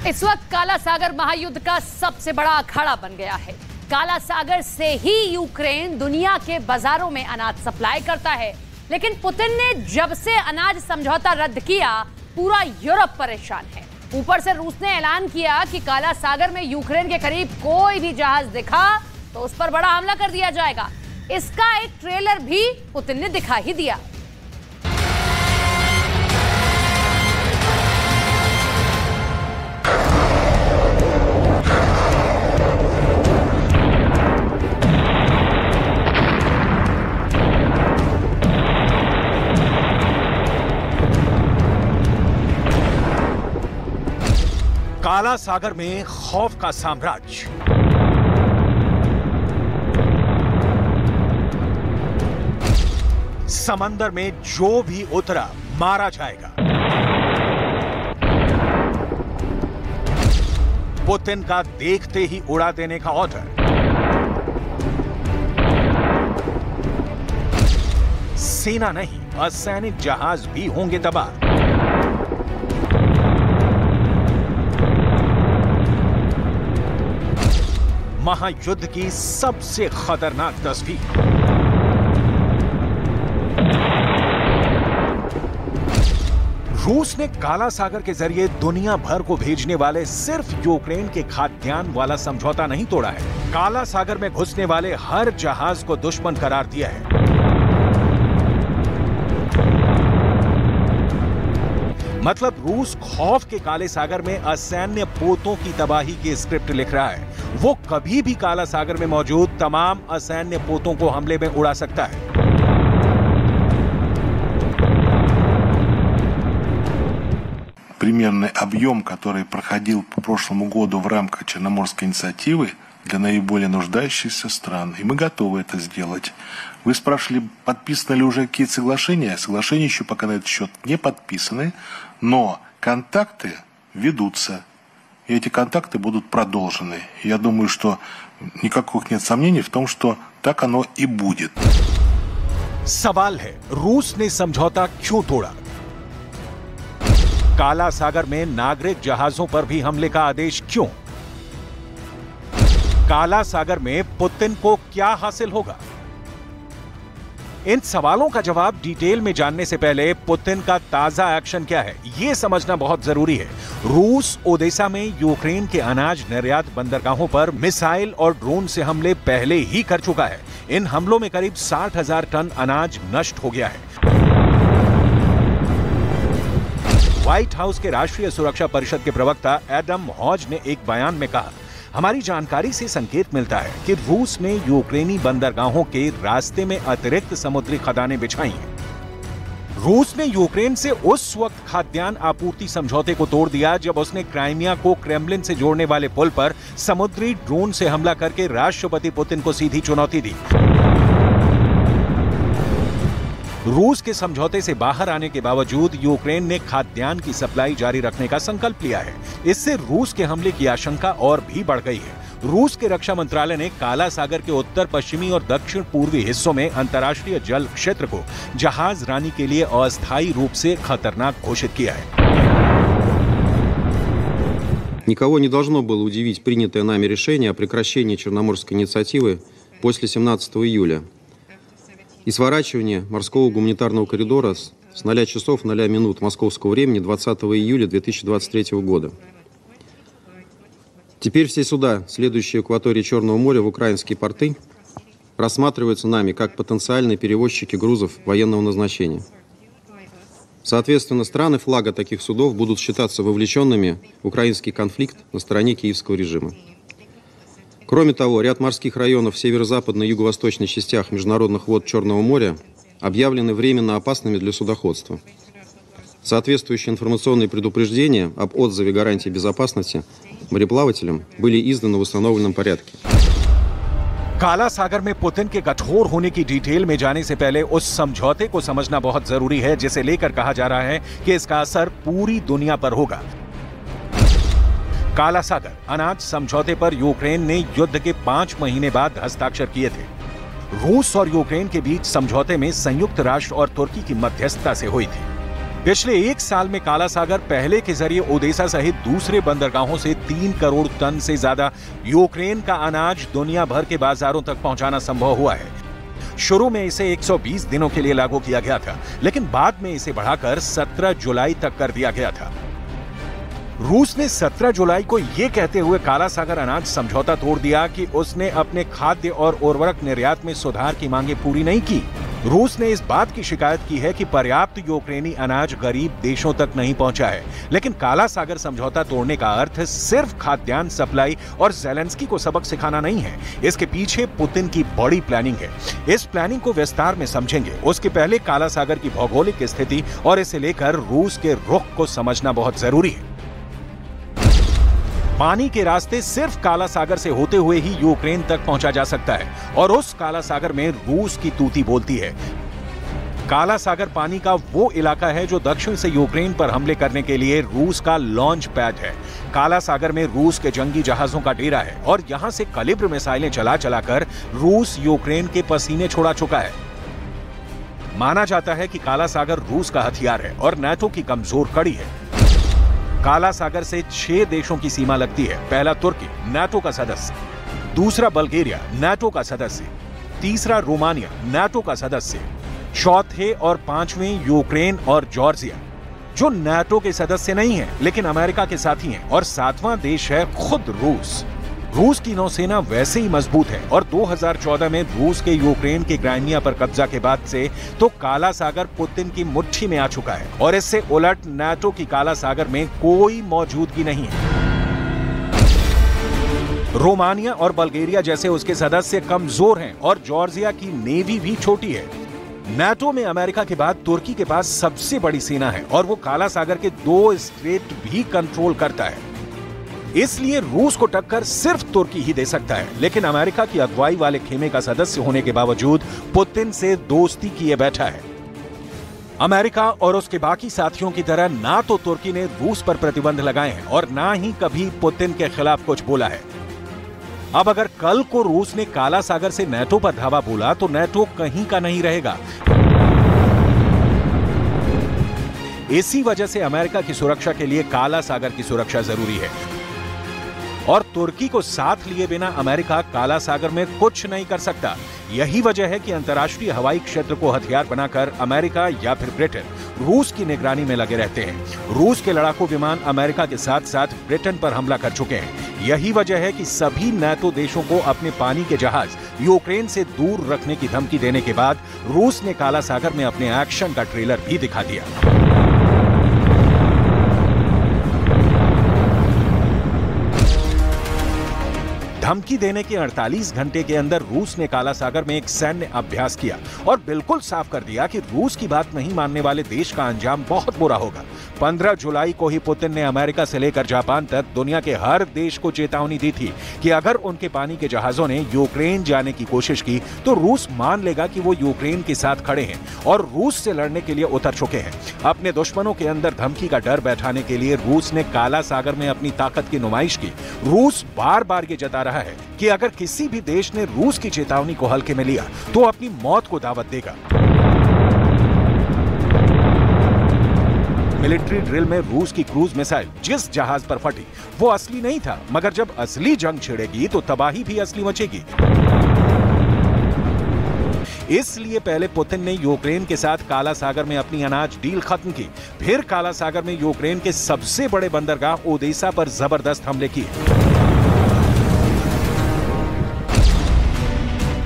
इस वक्त काला सागर महायुद्ध का सबसे बड़ा अखाड़ा बन गया है। काला सागर से ही यूक्रेन दुनिया के बाजारों में अनाज सप्लाई करता है, लेकिन पुतिन ने जब से अनाज समझौता रद्द किया, पूरा यूरोप परेशान है। ऊपर से रूस ने ऐलान किया कि काला सागर में यूक्रेन के करीब कोई भी जहाज दिखा तो उस पर बड़ा हमला कर दिया जाएगा। इसका एक ट्रेलर भी पुतिन ने दिखा ही दिया। काला सागर में खौफ का साम्राज्य। समंदर में जो भी उतरा मारा जाएगा। पुतिन का देखते ही उड़ा देने का ऑर्डर। सेना नहीं, असैनिक जहाज भी होंगे तबाह। महायुद्ध की सबसे खतरनाक तस्वीर। रूस ने काला सागर के जरिए दुनिया भर को भेजने वाले सिर्फ यूक्रेन के खाद्यान्न वाला समझौता नहीं तोड़ा है, काला सागर में घुसने वाले हर जहाज को दुश्मन करार दिया है। मतलब रूस खौफ के काले सागर में असैन्य पोतों की तबाही की स्क्रिप्ट लिख रहा है। वो कभी भी काला सागर में मौजूद तमाम असैन्य पोतों को हमले में उड़ा सकता है। Примерный объем, который проходил по прошлому году в рамках Черноморской инициативы для наиболее нуждающихся стран, и мы готовы это сделать. Вы спрашивали, подписаны ли уже какие-то соглашения? Соглашения еще пока на этот счет не подписаны, но контакты ведутся, и эти контакты будут продолжены. Я думаю, что никаких нет сомнений в том, что так оно и будет. सवाल है, रूस ने समझौता क्यों तोड़ा? काला सागर में नागरिक जहाजों पर भी हमले का आदेश क्यों? काला सागर में पुतिन को क्या हासिल होगा? इन सवालों का जवाब डिटेल में जानने से पहले पुतिन का ताजा एक्शन क्या है, यह समझना बहुत जरूरी है। रूस ओडेसा में यूक्रेन के अनाज निर्यात बंदरगाहों पर मिसाइल और ड्रोन से हमले पहले ही कर चुका है। इन हमलों में करीब 60,000 टन अनाज नष्ट हो गया है। व्हाइट हाउस के राष्ट्रीय सुरक्षा परिषद के प्रवक्ता एडम हॉज ने एक बयान में कहा, हमारी जानकारी से संकेत मिलता है कि रूस ने यूक्रेनी बंदरगाहों के रास्ते में अतिरिक्त समुद्री खदानें बिछाई हैं। रूस ने यूक्रेन से उस वक्त खाद्यान्न आपूर्ति समझौते को तोड़ दिया जब उसने क्राइमिया को क्रेमलिन से जोड़ने वाले पुल पर समुद्री ड्रोन से हमला करके राष्ट्रपति पुतिन को सीधी चुनौती दी। रूस के समझौते से बाहर आने के बावजूद यूक्रेन ने खाद्यान्न की सप्लाई जारी रखने का संकल्प लिया है। इससे रूस के हमले की आशंका और भी बढ़ गई है। रूस के रक्षा मंत्रालय ने काला सागर के उत्तर पश्चिमी और दक्षिण पूर्वी हिस्सों में अंतर्राष्ट्रीय जल क्षेत्र को जहाज रानी के लिए अस्थायी रूप से खतरनाक घोषित किया है। Никого не должно было удивить принятое нами решение о прекращении Черноморской инициативы после 17 июля. И сворачивание морского гуманитарного коридора с 0 часов 0 минут московского времени 20 июля 2023 года. Теперь все суда, следующие к акватории Черного моря в украинские порты, рассматриваются нами как потенциальные перевозчики грузов военного назначения. Соответственно, страны флага таких судов будут считаться вовлеченными в украинский конфликт на стороне киевского режима. Кроме того, ряд морских районов в северо-западной и юго-восточной частях международных вод Черного моря объявлены временно опасными для судоходства. Соответствующие информационные предупреждения об отзыве гарантии безопасности мореплавателям были изданы в установленном порядке. काला सागर में पुतिन के कठोर होने की डिटेल में जाने से पहले उस समझौते को समझना बहुत जरूरी है जिसे लेकर कहा जा रहा है कि इसका असर पूरी दुनिया पर होगा। काला सागर अनाज समझौते पर यूक्रेन ने युद्ध के 5 महीने बाद हस्ताक्षर किए थे। रूस और यूक्रेन के बीच समझौते में संयुक्त राष्ट्र और तुर्की की मध्यस्थता से हुई थी। पिछले 1 साल में काला सागर पहले के जरिए ओडेसा सहित दूसरे बंदरगाहों से 3 करोड़ टन से ज्यादा यूक्रेन का अनाज दुनिया भर के बाजारों तक पहुंचाना संभव हुआ है। शुरू में इसे 120 दिनों के लिए लागू किया गया था, लेकिन बाद में इसे बढ़ाकर 17 जुलाई तक कर दिया गया था। रूस ने 17 जुलाई को यह कहते हुए काला सागर अनाज समझौता तोड़ दिया कि उसने अपने खाद्य और उर्वरक निर्यात में सुधार की मांगें पूरी नहीं की। रूस ने इस बात की शिकायत की है कि पर्याप्त यूक्रेनी अनाज गरीब देशों तक नहीं पहुंचा है, लेकिन काला सागर समझौता तोड़ने का अर्थ सिर्फ खाद्यान्न सप्लाई और ज़ेलेंस्की को सबक सिखाना नहीं है। इसके पीछे पुतिन की बड़ी प्लानिंग है। इस प्लानिंग को विस्तार में समझेंगे। उसके पहले काला सागर की भौगोलिक स्थिति और इसे लेकर रूस के रुख को समझना बहुत जरूरी है। पानी के रास्ते सिर्फ काला सागर से होते हुए ही यूक्रेन तक पहुंचा जा सकता है और उस काला सागर में रूस की तूती बोलती है। काला सागर पानी का वो इलाका है जो दक्षिण से यूक्रेन पर हमले करने के लिए रूस का लॉन्च पैड है। काला सागर में रूस के जंगी जहाजों का डेरा है और यहां से कलिब्र मिसाइलें चला चलाकर रूस यूक्रेन के पसीने छुड़ा चुका है। माना जाता है कि काला सागर रूस का हथियार है और नाटो की कमजोर कड़ी है। काला सागर से 6 देशों की सीमा लगती है। पहला तुर्की, नाटो का सदस्य, दूसरा बल्गेरिया, नाटो का सदस्य, तीसरा रोमानिया, नाटो का सदस्य, चौथे और 5वें यूक्रेन और जॉर्जिया, जो नाटो के सदस्य नहीं है लेकिन अमेरिका के साथी हैं, और 7वां देश है खुद रूस। रूस की नौसेना वैसे ही मजबूत है और 2014 में रूस के यूक्रेन के क्राइमिया पर कब्जा के बाद से तो काला सागर पुतिन की मुट्ठी में आ चुका है और इससे उलट नाटो की काला सागर में कोई मौजूदगी नहीं है। रोमानिया और बल्गेरिया जैसे उसके सदस्य कमजोर हैं और जॉर्जिया की नेवी भी छोटी है। नाटो में अमेरिका के बाद तुर्की के पास सबसे बड़ी सेना है और वो काला सागर के 2 स्ट्रेट भी कंट्रोल करता है। इसलिए रूस को टक्कर सिर्फ तुर्की ही दे सकता है, लेकिन अमेरिका की अगुवाई वाले खेमे का सदस्य होने के बावजूद पुतिन से दोस्ती किए बैठा है। अमेरिका और उसके बाकी साथियों की तरह ना तो तुर्की ने रूस पर प्रतिबंध लगाए हैं और ना ही कभी पुतिन के खिलाफ कुछ बोला है। अब अगर कल को रूस ने काला सागर से नाटो पर धावा बोला तो नाटो कहीं का नहीं रहेगा। इसी वजह से अमेरिका की सुरक्षा के लिए काला सागर की सुरक्षा जरूरी है और तुर्की को साथ लिए बिना अमेरिका काला सागर में कुछ नहीं कर सकता। यही वजह है कि अंतर्राष्ट्रीय हवाई क्षेत्र को हथियार बनाकर अमेरिका या फिर ब्रिटेन रूस की निगरानी में लगे रहते हैं। रूस के लड़ाकू विमान अमेरिका के साथ साथ ब्रिटेन पर हमला कर चुके हैं। यही वजह है कि सभी नाटो देशों को अपने पानी के जहाज यूक्रेन से दूर रखने की धमकी देने के बाद रूस ने काला सागर में अपने एक्शन का ट्रेलर भी दिखा दिया। धमकी देने के 48 घंटे के अंदर रूस ने काला सागर में एक सैन्य अभ्यास किया और बिल्कुल साफ कर दिया कि रूस की बात नहीं मानने वाले देश का अंजाम बहुत बुरा होगा। 15 जुलाई को ही पुतिन ने अमेरिका से लेकर जापान तक दुनिया के हर देश को चेतावनी दी थी कि अगर उनके पानी के जहाजों ने यूक्रेन जाने की कोशिश की तो रूस मान लेगा कि वो यूक्रेन के साथ खड़े हैं और रूस से लड़ने के लिए उतर चुके हैं। अपने दुश्मनों के अंदर धमकी का डर बैठाने के लिए रूस ने काला सागर में अपनी ताकत की नुमाइश की। रूस बार बार ये जता रहा है कि अगर किसी भी देश ने रूस की चेतावनी को हल्के में लिया तो अपनी मौत को दावत देगा। मिलिट्री ड्रिल में रूस की क्रूज मिसाइल जिस जहाज पर फटी वो असली नहीं था, मगर जब असली जंग छिड़ेगी तो तबाही भी असली मचेगी। इसलिए पहले पुतिन ने यूक्रेन के साथ काला सागर में अपनी अनाज डील खत्म की, फिर काला सागर में यूक्रेन के सबसे बड़े बंदरगाह ओडेसा पर जबरदस्त हमले किए।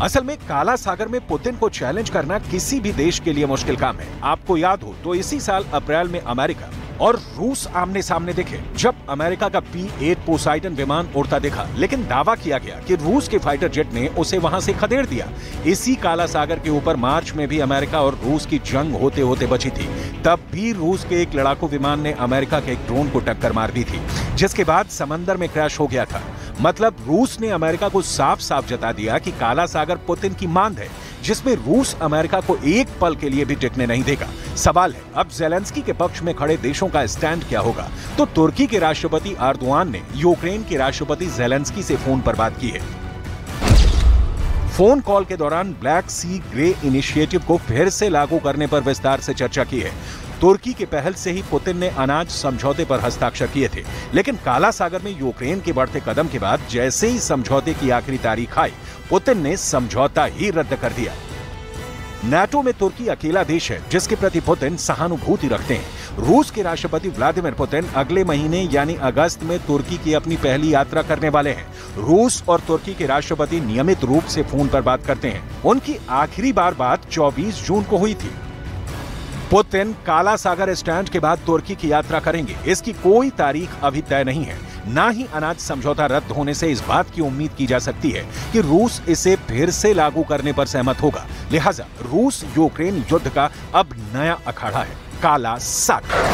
असल में काला सागर में पुतिन को चैलेंज करना किसी भी देश के लिए मुश्किल काम है। आपको याद हो तो इसी साल अप्रैल में अमेरिका और रूस आमने सामने दिखे जब अमेरिका का P-8 पोसाइडन विमान उड़ता दिखा, लेकिन दावा किया गया कि रूस के फाइटर जेट ने उसे वहां से खदेड़ दिया। इसी काला सागर के ऊपर मार्च में भी अमेरिका और रूस की जंग होते होते बची थी। तब भी रूस के एक लड़ाकू विमान ने अमेरिका के एक ड्रोन को टक्कर मार दी थी, जिसके बाद समंदर में क्रैश हो गया था। मतलब रूस ने अमेरिका को साफ साफ जता दिया कि काला सागर पुतिन की मांद है, जिसमें रूस अमेरिका को एक पल के लिए भी टिकने नहीं देगा। सवाल है अब ज़ेलेंस्की के पक्ष में खड़े देशों का स्टैंड क्या होगा। तो तुर्की के राष्ट्रपति एर्दोगान ने यूक्रेन के राष्ट्रपति ज़ेलेंस्की से फोन पर बात की है। फोन कॉल के दौरान ब्लैक सी ग्रे इनिशिएटिव को फिर से लागू करने पर विस्तार से चर्चा की है। तुर्की के पहल से ही पुतिन ने अनाज समझौते पर हस्ताक्षर किए थे, लेकिन काला सागर में यूक्रेन के बढ़ते कदम के बाद जैसे ही समझौते की आखिरी तारीख आई, पुतिन ने समझौता ही रद्द कर दिया। नाटो में तुर्की अकेला देश है जिसके प्रति पुतिन सहानुभूति रखते हैं। रूस के राष्ट्रपति व्लादिमीर पुतिन अगले महीने यानी अगस्त में तुर्की की अपनी पहली यात्रा करने वाले हैं। रूस और तुर्की के राष्ट्रपति नियमित रूप से फोन पर बात करते हैं। उनकी आखिरी बात 24 जून को हुई थी। पुतिन काला सागर स्टैंड के बाद तुर्की की यात्रा करेंगे। इसकी कोई तारीख अभी तय नहीं है। ना ही अनाज समझौता रद्द होने से इस बात की उम्मीद की जा सकती है कि रूस इसे फिर से लागू करने पर सहमत होगा। लिहाजा रूस यूक्रेन युद्ध का अब नया अखाड़ा है, काला सागर।